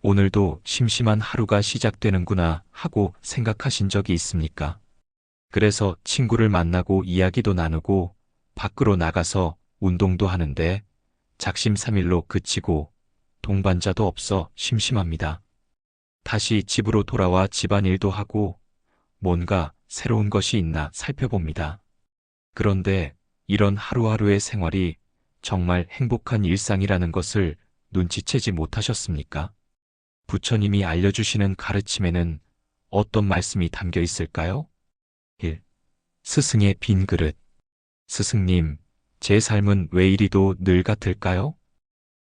오늘도 심심한 하루가 시작되는구나 하고 생각하신 적이 있습니까? 그래서 친구를 만나고 이야기도 나누고 밖으로 나가서 운동도 하는데 작심삼일로 그치고 동반자도 없어 심심합니다. 다시 집으로 돌아와 집안일도 하고 뭔가 새로운 것이 있나 살펴봅니다. 그런데 이런 하루하루의 생활이 정말 행복한 일상이라는 것을 눈치채지 못하셨습니까? 부처님이 알려주시는 가르침에는 어떤 말씀이 담겨 있을까요? 1. 스승의 빈 그릇. 스승님, 제 삶은 왜 이리도 늘 같을까요?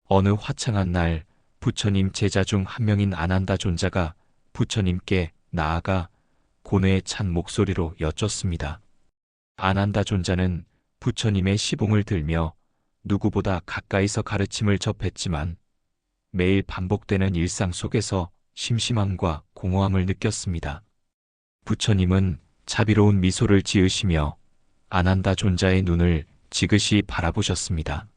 어느 화창한 날, 부처님 제자 중 한 명인 아난다 존자가 부처님께 나아가 고뇌에 찬 목소리로 여쭙습니다. 아난다 존자는 부처님의 시봉을 들며 누구보다 가까이서 가르침을 접했지만 매일 반복되는 일상 속에서 심심함과 공허함을 느꼈습니다. 부처님은 자비로운 미소를 지으시며 아난다 존자의 눈을 지그시 바라보셨습니다.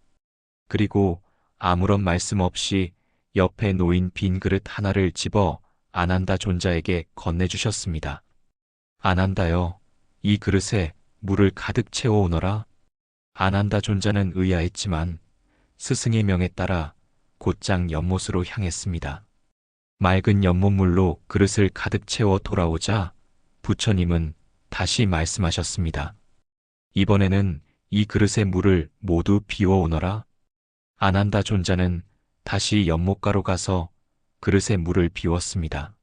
그리고 아무런 말씀 없이 옆에 놓인 빈 그릇 하나를 집어 아난다 존자에게 건네주셨습니다. 아난다여, 이 그릇에 물을 가득 채워오너라. 아난다 존자는 의아했지만 스승의 명에 따라 곧장 연못으로 향했습니다. 맑은 연못물로 그릇을 가득 채워 돌아오자 부처님은 다시 말씀하셨습니다. 이번에는 이 그릇의 물을 모두 비워오너라. 아난다 존자는 다시 연못가로 가서 그릇의 물을 비웠습니다.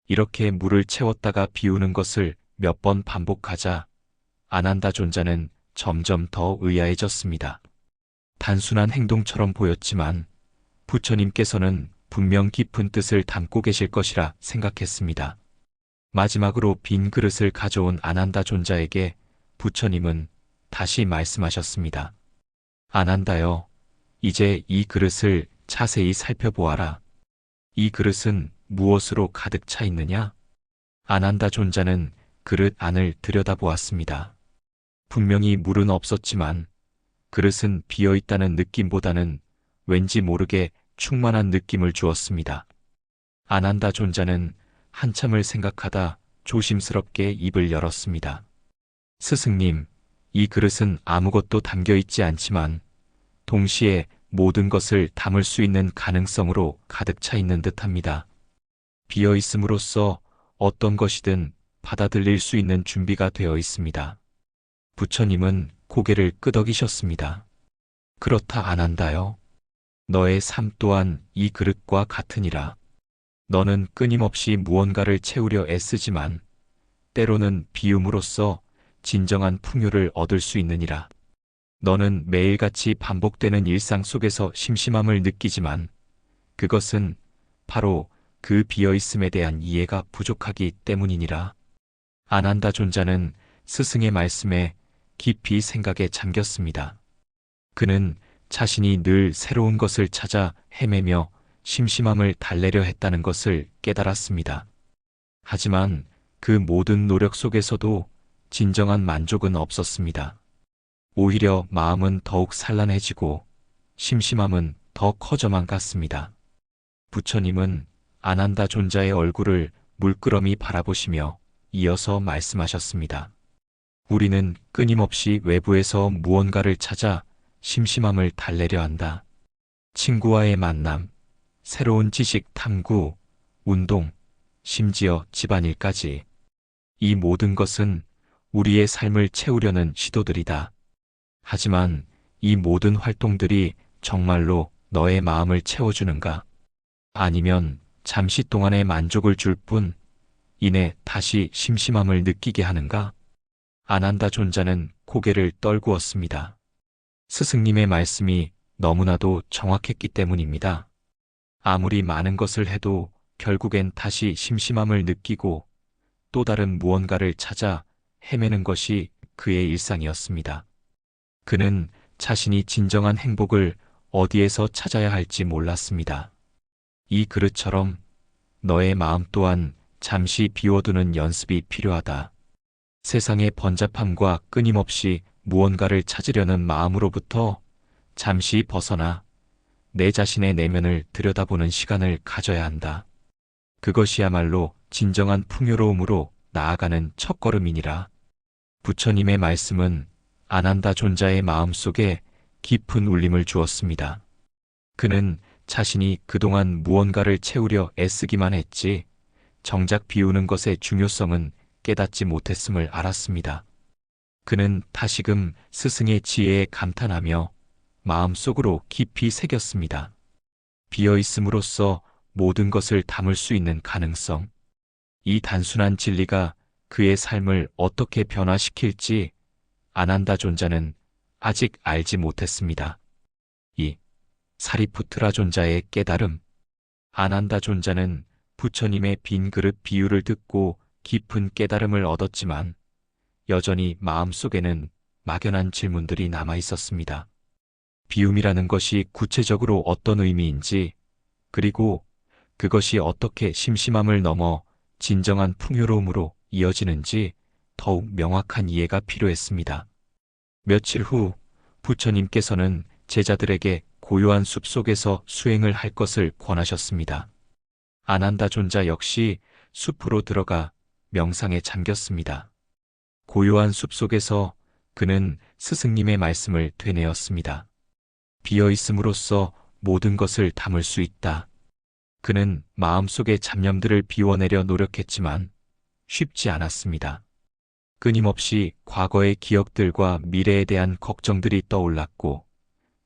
이렇게 물을 채웠다가 비우는 것을 몇 번 반복하자 아난다 존자는 점점 더 의아해졌습니다. 단순한 행동처럼 보였지만 부처님께서는 분명 깊은 뜻을 담고 계실 것이라 생각했습니다. 마지막으로 빈 그릇을 가져온 아난다 존자에게 부처님은 다시 말씀하셨습니다. 아난다여, 이제 이 그릇을 자세히 살펴보아라. 이 그릇은 무엇으로 가득 차 있느냐? 아난다 존자는 그릇 안을 들여다보았습니다. 분명히 물은 없었지만 그릇은 비어 있다는 느낌보다는 왠지 모르게 충만한 느낌을 주었습니다. 아난다 존자는 한참을 생각하다 조심스럽게 입을 열었습니다. 스승님, 이 그릇은 아무것도 담겨 있지 않지만 동시에 모든 것을 담을 수 있는 가능성으로 가득 차 있는 듯합니다. 비어 있음으로써 어떤 것이든 받아들일 수 있는 준비가 되어 있습니다. 부처님은 고개를 끄덕이셨습니다. 그렇다 아난다요. 너의 삶 또한 이 그릇과 같으니라. 너는 끊임없이 무언가를 채우려 애쓰지만 때로는 비움으로써 진정한 풍요를 얻을 수 있느니라. 너는 매일같이 반복되는 일상 속에서 심심함을 느끼지만 그것은 바로 그 비어있음에 대한 이해가 부족하기 때문이니라. 아난다 존자는 스승의 말씀에 깊이 생각에 잠겼습니다. 그는 자신이 늘 새로운 것을 찾아 헤매며 심심함을 달래려 했다는 것을 깨달았습니다. 하지만 그 모든 노력 속에서도 진정한 만족은 없었습니다. 오히려 마음은 더욱 산란해지고 심심함은 더 커져만 갔습니다. 부처님은 아난다 존자의 얼굴을 물끄러미 바라보시며 이어서 말씀하셨습니다. 우리는 끊임없이 외부에서 무언가를 찾아 심심함을 달래려 한다. 친구와의 만남, 새로운 지식 탐구, 운동, 심지어 집안일까지. 이 모든 것은 우리의 삶을 채우려는 시도들이다. 하지만 이 모든 활동들이 정말로 너의 마음을 채워주는가? 아니면 잠시 동안의 만족을 줄 뿐, 이내 다시 심심함을 느끼게 하는가? 아난다 존자는 고개를 떨구었습니다. 스승님의 말씀이 너무나도 정확했기 때문입니다. 아무리 많은 것을 해도 결국엔 다시 심심함을 느끼고 또 다른 무언가를 찾아 헤매는 것이 그의 일상이었습니다. 그는 자신이 진정한 행복을 어디에서 찾아야 할지 몰랐습니다. 이 그릇처럼 너의 마음 또한 잠시 비워두는 연습이 필요하다. 세상의 번잡함과 끊임없이 무언가를 찾으려는 마음으로부터 잠시 벗어나 내 자신의 내면을 들여다보는 시간을 가져야 한다. 그것이야말로 진정한 풍요로움으로 나아가는 첫걸음이니라. 부처님의 말씀은 아난다 존자의 마음속에 깊은 울림을 주었습니다. 그는 자신이 그동안 무언가를 채우려 애쓰기만 했지 정작 비우는 것의 중요성은 깨닫지 못했음을 알았습니다. 그는 다시금 스승의 지혜에 감탄하며 마음속으로 깊이 새겼습니다. 비어있음으로써 모든 것을 담을 수 있는 가능성. 이 단순한 진리가 그의 삶을 어떻게 변화시킬지 아난다 존자는 아직 알지 못했습니다. 2. 사리푸트라 존자의 깨달음. 아난다 존자는 부처님의 빈 그릇 비유를 듣고 깊은 깨달음을 얻었지만 여전히 마음속에는 막연한 질문들이 남아 있었습니다. 비움이라는 것이 구체적으로 어떤 의미인지, 그리고 그것이 어떻게 심심함을 넘어 진정한 풍요로움으로 이어지는지 더욱 명확한 이해가 필요했습니다. 며칠 후 부처님께서는 제자들에게 고요한 숲속에서 수행을 할 것을 권하셨습니다. 아난다 존자 역시 숲으로 들어가 명상에 잠겼습니다. 고요한 숲속에서 그는 스승님의 말씀을 되뇌었습니다. 비어있음으로써 모든 것을 담을 수 있다. 그는 마음속의 잡념들을 비워내려 노력했지만 쉽지 않았습니다. 끊임없이 과거의 기억들과 미래에 대한 걱정들이 떠올랐고,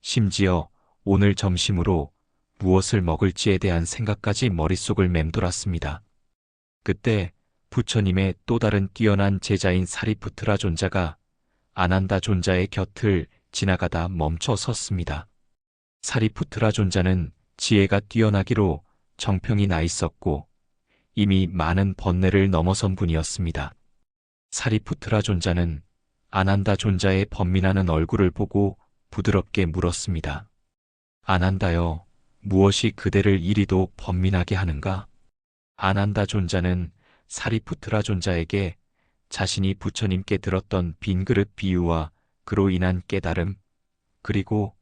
심지어 오늘 점심으로 무엇을 먹을지에 대한 생각까지 머릿속을 맴돌았습니다. 그때 부처님의 또 다른 뛰어난 제자인 사리푸트라 존자가 아난다 존자의 곁을 지나가다 멈춰 섰습니다. 사리푸트라 존자는 지혜가 뛰어나기로 정평이 나 있었고 이미 많은 번뇌를 넘어선 분이었습니다. 사리푸트라 존자는 아난다 존자의 번민하는 얼굴을 보고 부드럽게 물었습니다. 아난다여, 무엇이 그대를 이리도 번민하게 하는가? 아난다 존자는 사리푸트라 존자에게 자신이 부처님께 들었던 빈그릇 비유와 그로 인한 깨달음, 그리고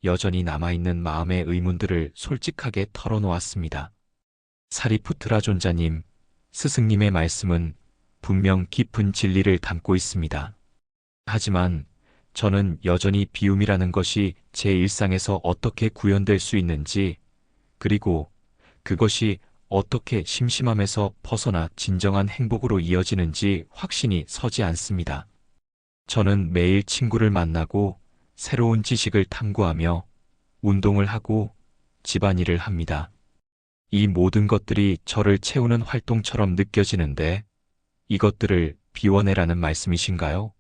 여전히 남아있는 마음의 의문들을 솔직하게 털어놓았습니다. 사리푸트라 존자님, 스승님의 말씀은 분명 깊은 진리를 담고 있습니다. 하지만 저는 여전히 비움이라는 것이 제 일상에서 어떻게 구현될 수 있는지, 그리고 그것이 어떻게 심심함에서 벗어나 진정한 행복으로 이어지는지 확신이 서지 않습니다. 저는 매일 친구를 만나고 새로운 지식을 탐구하며 운동을 하고 집안일을 합니다. 이 모든 것들이 저를 채우는 활동처럼 느껴지는데 이것들을 비워내라는 말씀이신가요?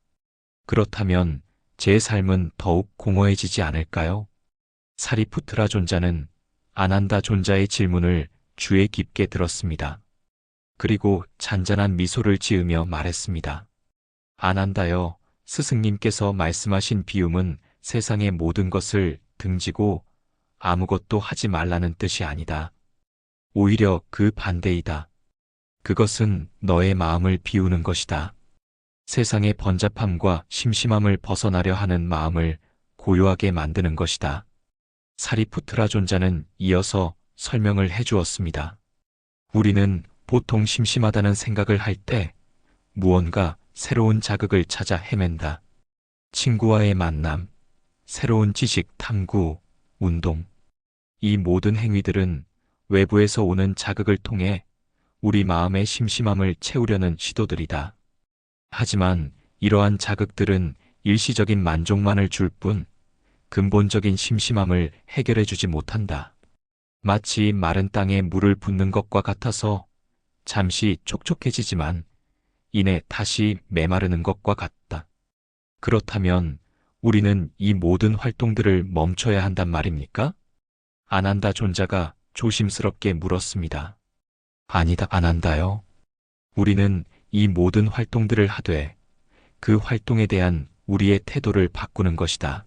그렇다면 제 삶은 더욱 공허해지지 않을까요? 사리푸트라 존자는 아난다 존자의 질문을 주의 깊게 들었습니다. 그리고 잔잔한 미소를 지으며 말했습니다. 아난다여, 스승님께서 말씀하신 비움은 세상의 모든 것을 등지고 아무것도 하지 말라는 뜻이 아니다. 오히려 그 반대이다. 그것은 너의 마음을 비우는 것이다. 세상의 번잡함과 심심함을 벗어나려 하는 마음을 고요하게 만드는 것이다. 사리푸트라 존자는 이어서 설명을 해주었습니다. 우리는 보통 심심하다는 생각을 할 때 무언가 새로운 자극을 찾아 헤맨다. 친구와의 만남, 새로운 지식 탐구, 운동. 이 모든 행위들은 외부에서 오는 자극을 통해 우리 마음의 심심함을 채우려는 시도들이다. 하지만 이러한 자극들은 일시적인 만족만을 줄 뿐 근본적인 심심함을 해결해주지 못한다. 마치 마른 땅에 물을 붓는 것과 같아서 잠시 촉촉해지지만 이내 다시 메마르는 것과 같다. 그렇다면 우리는 이 모든 활동들을 멈춰야 한단 말입니까? 아난다 존자가 조심스럽게 물었습니다. 아니다, 아난다요. 우리는 이 모든 활동들을 하되 그 활동에 대한 우리의 태도를 바꾸는 것이다.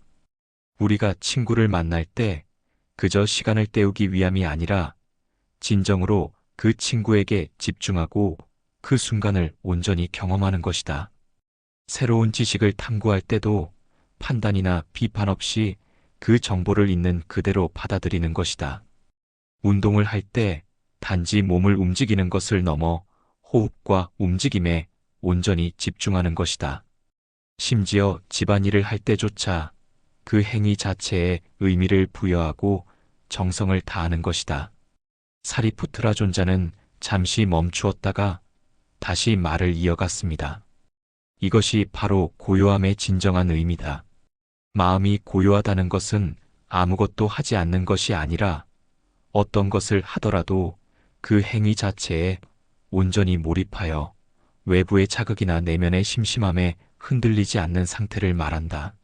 우리가 친구를 만날 때 그저 시간을 때우기 위함이 아니라 진정으로 그 친구에게 집중하고 그 순간을 온전히 경험하는 것이다. 새로운 지식을 탐구할 때도 판단이나 비판 없이 그 정보를 있는 그대로 받아들이는 것이다. 운동을 할 때 단지 몸을 움직이는 것을 넘어 호흡과 움직임에 온전히 집중하는 것이다. 심지어 집안일을 할 때조차 그 행위 자체에 의미를 부여하고 정성을 다하는 것이다. 사리푸트라 존자는 잠시 멈추었다가 다시 말을 이어갔습니다. 이것이 바로 고요함의 진정한 의미다. 마음이 고요하다는 것은 아무것도 하지 않는 것이 아니라 어떤 것을 하더라도 그 행위 자체에 온전히 몰입하여 외부의 자극이나 내면의 심심함에 흔들리지 않는 상태를 말한다.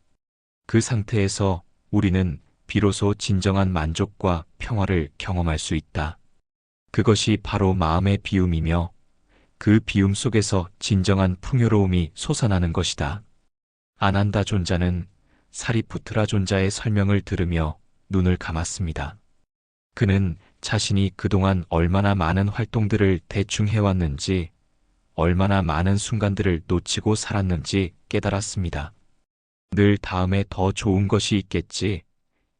그 상태에서 우리는 비로소 진정한 만족과 평화를 경험할 수 있다. 그것이 바로 마음의 비움이며 그 비움 속에서 진정한 풍요로움이 솟아나는 것이다. 아난다 존자는 사리푸트라 존자의 설명을 들으며 눈을 감았습니다. 그는 자신이 그동안 얼마나 많은 활동들을 대충 해왔는지, 얼마나 많은 순간들을 놓치고 살았는지 깨달았습니다. 늘 다음에 더 좋은 것이 있겠지,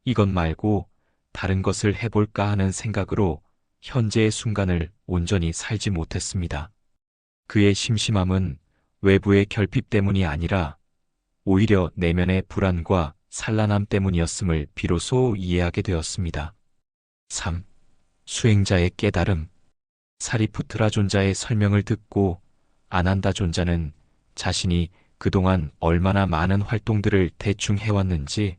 이것 말고 다른 것을 해볼까 하는 생각으로 현재의 순간을 온전히 살지 못했습니다. 그의 심심함은 외부의 결핍 때문이 아니라 오히려 내면의 불안과 산란함 때문이었음을 비로소 이해하게 되었습니다. 3. 수행자의 깨달음. 사리푸트라 존자의 설명을 듣고 아난다 존자는 자신이 그동안 얼마나 많은 활동들을 대충 해왔는지,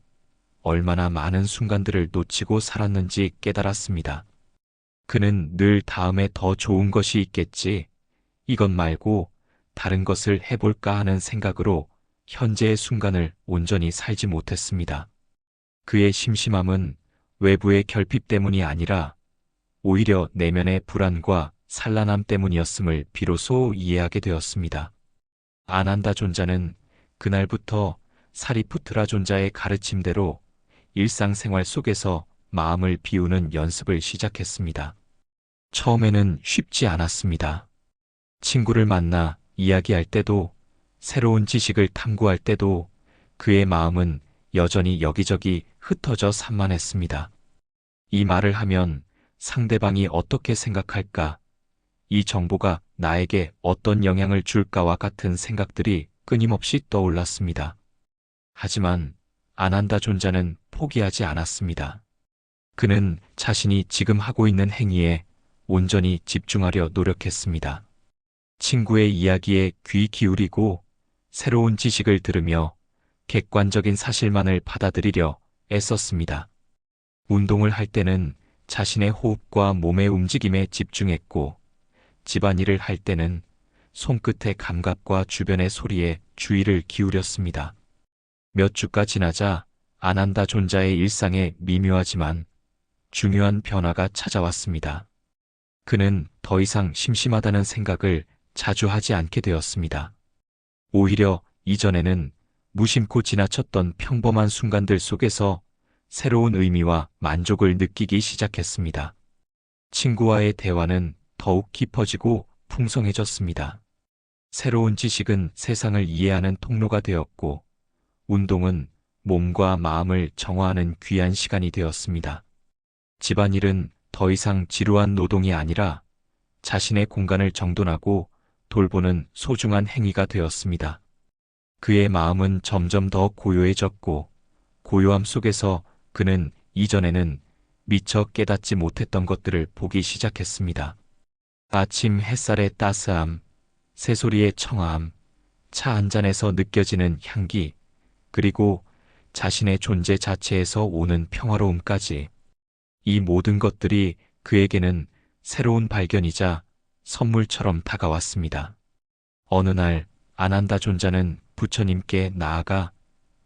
얼마나 많은 순간들을 놓치고 살았는지 깨달았습니다. 그는 늘 다음에 더 좋은 것이 있겠지, 이것 말고 다른 것을 해볼까 하는 생각으로 현재의 순간을 온전히 살지 못했습니다. 그의 심심함은 외부의 결핍 때문이 아니라 오히려 내면의 불안과 산란함 때문이었음을 비로소 이해하게 되었습니다. 아난다 존자는 그날부터 사리푸트라 존자의 가르침대로 일상생활 속에서 마음을 비우는 연습을 시작했습니다. 처음에는 쉽지 않았습니다. 친구를 만나 이야기할 때도, 새로운 지식을 탐구할 때도 그의 마음은 여전히 여기저기 흩어져 산만했습니다. 이 말을 하면 상대방이 어떻게 생각할까? 이 정보가 나에게 어떤 영향을 줄까와 같은 생각들이 끊임없이 떠올랐습니다. 하지만 아난다 존자는 포기하지 않았습니다. 그는 자신이 지금 하고 있는 행위에 온전히 집중하려 노력했습니다. 친구의 이야기에 귀 기울이고 새로운 지식을 들으며 객관적인 사실만을 받아들이려 애썼습니다. 운동을 할 때는 자신의 호흡과 몸의 움직임에 집중했고, 집안일을 할 때는 손끝의 감각과 주변의 소리에 주의를 기울였습니다. 몇 주가 지나자 아난다 존자의 일상에 미묘하지만 중요한 변화가 찾아왔습니다. 그는 더 이상 심심하다는 생각을 자주 하지 않게 되었습니다. 오히려 이전에는 무심코 지나쳤던 평범한 순간들 속에서 새로운 의미와 만족을 느끼기 시작했습니다. 친구와의 대화는 더욱 깊어지고 풍성해졌습니다. 새로운 지식은 세상을 이해하는 통로가 되었고, 운동은 몸과 마음을 정화하는 귀한 시간이 되었습니다. 집안일은 더 이상 지루한 노동이 아니라 자신의 공간을 정돈하고 돌보는 소중한 행위가 되었습니다. 그의 마음은 점점 더 고요해졌고, 고요함 속에서 그는 이전에는 미처 깨닫지 못했던 것들을 보기 시작했습니다. 아침 햇살의 따스함, 새소리의 청아함, 차 한 잔에서 느껴지는 향기, 그리고 자신의 존재 자체에서 오는 평화로움까지, 이 모든 것들이 그에게는 새로운 발견이자 선물처럼 다가왔습니다. 어느 날 아난다 존자는 부처님께 나아가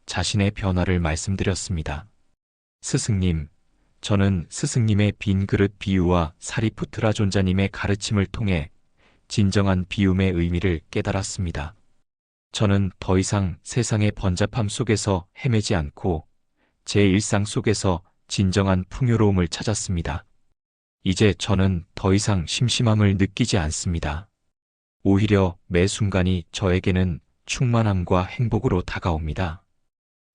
자신의 변화를 말씀드렸습니다. 스승님, 저는 스승님의 빈 그릇 비유와 사리푸트라 존자님의 가르침을 통해 진정한 비움의 의미를 깨달았습니다. 저는 더 이상 세상의 번잡함 속에서 헤매지 않고 제 일상 속에서 진정한 풍요로움을 찾았습니다. 이제 저는 더 이상 심심함을 느끼지 않습니다. 오히려 매 순간이 저에게는 충만함과 행복으로 다가옵니다.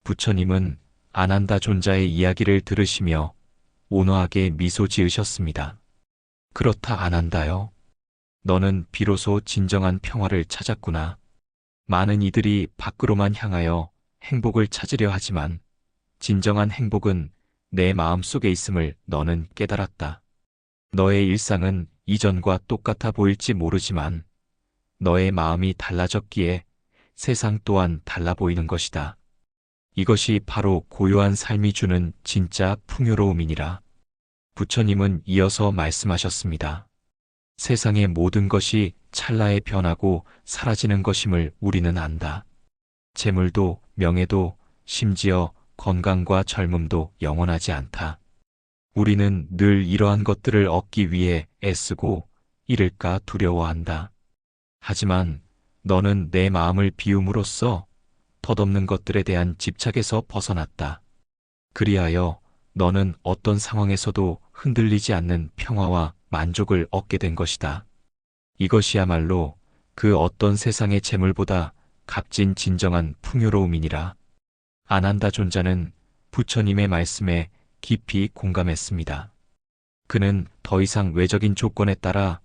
부처님은 아난다 존자의 이야기를 들으시며 온화하게 미소 지으셨습니다. 그렇다 아난다요. 너는 비로소 진정한 평화를 찾았구나. 많은 이들이 밖으로만 향하여 행복을 찾으려 하지만 진정한 행복은 내 마음 속에 있음을 너는 깨달았다. 너의 일상은 이전과 똑같아 보일지 모르지만 너의 마음이 달라졌기에 세상 또한 달라 보이는 것이다. 이것이 바로 고요한 삶이 주는 진짜 풍요로움이니라. 부처님은 이어서 말씀하셨습니다. 세상의 모든 것이 찰나에 변하고 사라지는 것임을 우리는 안다. 재물도 명예도 심지어 건강과 젊음도 영원하지 않다. 우리는 늘 이러한 것들을 얻기 위해 애쓰고 잃을까 두려워한다. 하지만 너는 내 마음을 비움으로써 덧없는 것들에 대한 집착에서 벗어났다. 그리하여 너는 어떤 상황에서도 흔들리지 않는 평화와 만족을 얻게 된 것이다. 이것이야말로 그 어떤 세상의 재물보다 값진 진정한 풍요로움이니라. 아난다 존자는 부처님의 말씀에 깊이 공감했습니다. 그는 더 이상 외적인 조건에 따라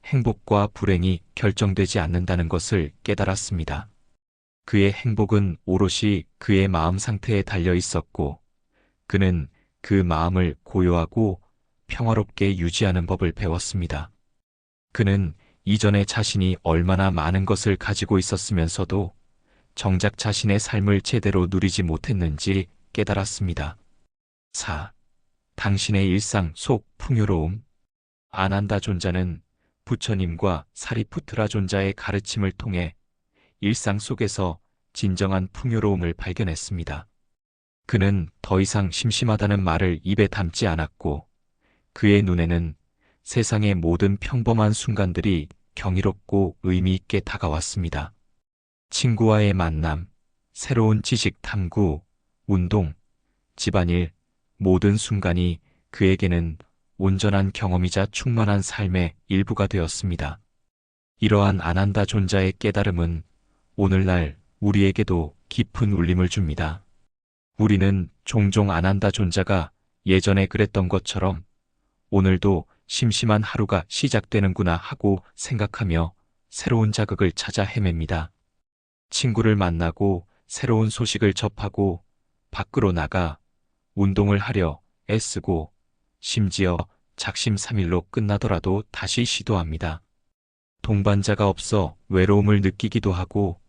행복과 불행이 결정되지 않는다는 것을 깨달았습니다. 그의 행복은 오롯이 그의 마음 상태에 달려 있었고, 그는 그 마음을 고요하고 평화롭게 유지하는 법을 배웠습니다. 그는 이전에 자신이 얼마나 많은 것을 가지고 있었으면서도 정작 자신의 삶을 제대로 누리지 못했는지 깨달았습니다. 4. 당신의 일상 속 풍요로움. 아난다 존자는 부처님과 사리푸트라 존자의 가르침을 통해 일상 속에서 진정한 풍요로움을 발견했습니다. 그는 더 이상 심심하다는 말을 입에 담지 않았고, 그의 눈에는 세상의 모든 평범한 순간들이 경이롭고 의미 있게 다가왔습니다. 친구와의 만남, 새로운 지식 탐구, 운동, 집안일, 모든 순간이 그에게는 온전한 경험이자 충만한 삶의 일부가 되었습니다. 이러한 아난다 존자의 깨달음은 오늘날 우리에게도 깊은 울림을 줍니다. 우리는 종종 아난다 존자가 예전에 그랬던 것처럼 오늘도 심심한 하루가 시작되는구나 하고 생각하며 새로운 자극을 찾아 헤맵니다. 친구를 만나고 새로운 소식을 접하고 밖으로 나가 운동을 하려 애쓰고 심지어 작심삼일로 끝나더라도 다시 시도합니다. 동반자가 없어 외로움을 느끼기도 하고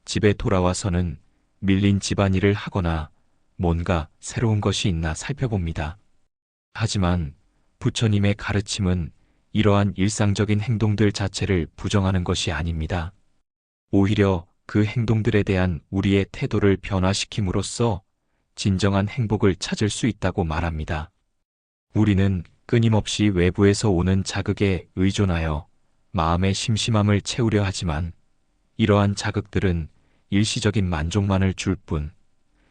집에 돌아와서는 밀린 집안일을 하거나 뭔가 새로운 것이 있나 살펴봅니다. 하지만 부처님의 가르침은 이러한 일상적인 행동들 자체를 부정하는 것이 아닙니다. 오히려 그 행동들에 대한 우리의 태도를 변화시킴으로써 진정한 행복을 찾을 수 있다고 말합니다. 우리는 끊임없이 외부에서 오는 자극에 의존하여 마음의 심심함을 채우려 하지만 이러한 자극들은 일시적인 만족만을 줄 뿐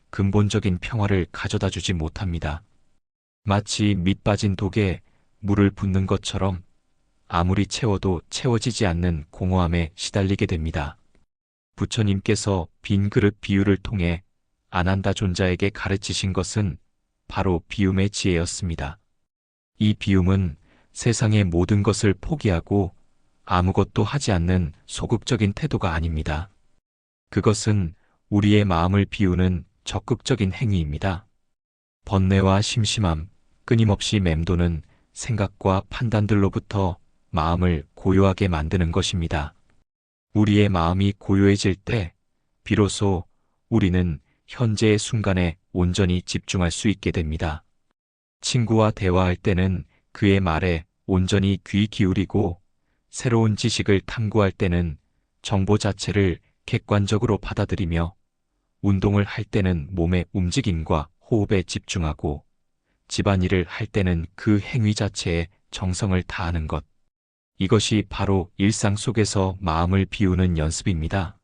근본적인 평화를 가져다 주지 못합니다. 마치 밑 빠진 독에 물을 붓는 것처럼 아무리 채워도 채워지지 않는 공허함에 시달리게 됩니다. 부처님께서 빈 그릇 비유를 통해 아난다 존자에게 가르치신 것은 바로 비움의 지혜였습니다. 이 비움은 세상의 모든 것을 포기하고 아무것도 하지 않는 소극적인 태도가 아닙니다. 그것은 우리의 마음을 비우는 적극적인 행위입니다. 번뇌와 심심함, 끊임없이 맴도는 생각과 판단들로부터 마음을 고요하게 만드는 것입니다. 우리의 마음이 고요해질 때 비로소 우리는 현재의 순간에 온전히 집중할 수 있게 됩니다. 친구와 대화할 때는 그의 말에 온전히 귀 기울이고 새로운 지식을 탐구할 때는 정보 자체를 객관적으로 받아들이며 운동을 할 때는 몸의 움직임과 호흡에 집중하고 집안일을 할 때는 그 행위 자체에 정성을 다하는 것. 이것이 바로 일상 속에서 마음을 비우는 연습입니다.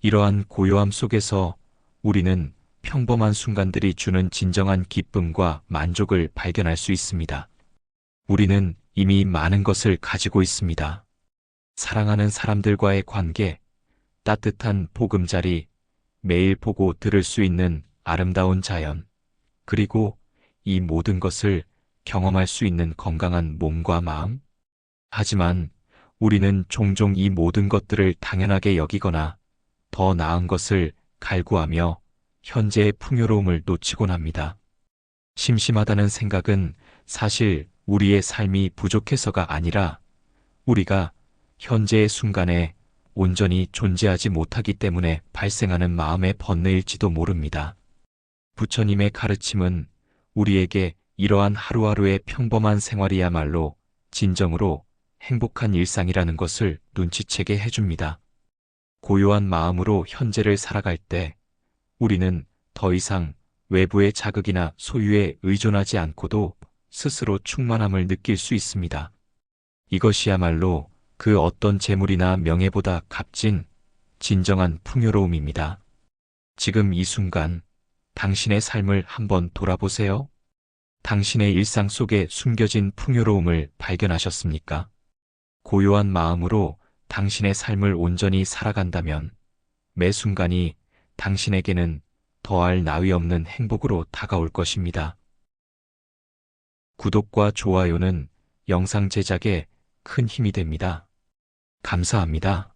이러한 고요함 속에서 우리는 평범한 순간들이 주는 진정한 기쁨과 만족을 발견할 수 있습니다. 우리는 이미 많은 것을 가지고 있습니다. 사랑하는 사람들과의 관계, 따뜻한 보금자리, 매일 보고 들을 수 있는 아름다운 자연, 그리고 이 모든 것을 경험할 수 있는 건강한 몸과 마음. 하지만 우리는 종종 이 모든 것들을 당연하게 여기거나 더 나은 것을 갈구하며 현재의 풍요로움을 놓치곤 합니다. 심심하다는 생각은 사실 우리의 삶이 부족해서가 아니라 우리가 현재의 순간에 온전히 존재하지 못하기 때문에 발생하는 마음의 번뇌일지도 모릅니다. 부처님의 가르침은 우리에게 이러한 하루하루의 평범한 생활이야말로 진정으로 행복한 일상이라는 것을 눈치채게 해줍니다. 고요한 마음으로 현재를 살아갈 때 우리는 더 이상 외부의 자극이나 소유에 의존하지 않고도 스스로 충만함을 느낄 수 있습니다. 이것이야말로 그 어떤 재물이나 명예보다 값진 진정한 풍요로움입니다. 지금 이 순간 당신의 삶을 한번 돌아보세요. 당신의 일상 속에 숨겨진 풍요로움을 발견하셨습니까? 고요한 마음으로 당신의 삶을 온전히 살아간다면 매 순간이 당신에게는 더할 나위 없는 행복으로 다가올 것입니다. 구독과 좋아요는 영상 제작에 큰 힘이 됩니다. 감사합니다.